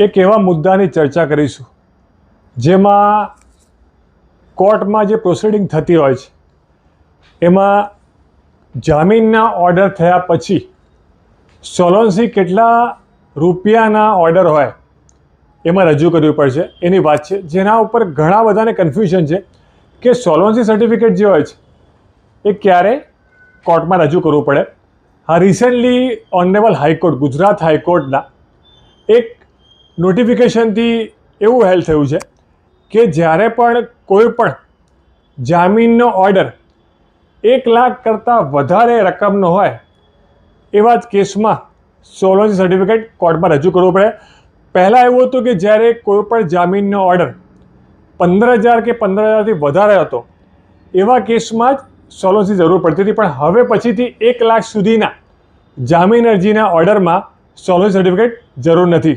એક એવા મુદ્દાની ચર્ચા કરીશું જેમાં કોર્ટમાં જે પ્રોસિડિંગ થતી હોય છે એમાં જામીનના ઓર્ડર થયા પછી સોલવન્સી કેટલા રૂપિયાના ઓર્ડર હોય એમાં રજૂ કરવી પડશે એની વાત છે, જેના ઉપર ઘણા બધાને કન્ફ્યુઝન છે કે સોલવન્સી સર્ટિફિકેટ જે હોય છે એ ક્યારે કોર્ટમાં રજૂ કરવું પડે. હા, રિસેન્ટલી ઓનરેબલ હાઈકોર્ટ, ગુજરાત હાઈકોર્ટના એક નોટિફિકેશનથી એવું હેલ્પ થયું છે કે જ્યારે પણ કોઈ પણ જામીનનો ઓર્ડર 1 લાખ કરતાં વધારે રકમનો હોય એવા જ કેસમાં સોલવન્સી સર્ટિફિકેટ કોર્ટમાં રજૂ કરવું પડે. પહેલાં એવું હતું કે જ્યારે કોઈ પણ જામીનનો ઓર્ડર 15,000 કે 15,000થી વધારે હતો એવા કેસમાં જ સોલવન્સી જરૂર પડતી હતી, પણ હવે પછીથી 1 લાખ સુધીના જામીન અરજીના ઓર્ડરમાં સોલવન્સી સર્ટિફિકેટ જરૂર નથી.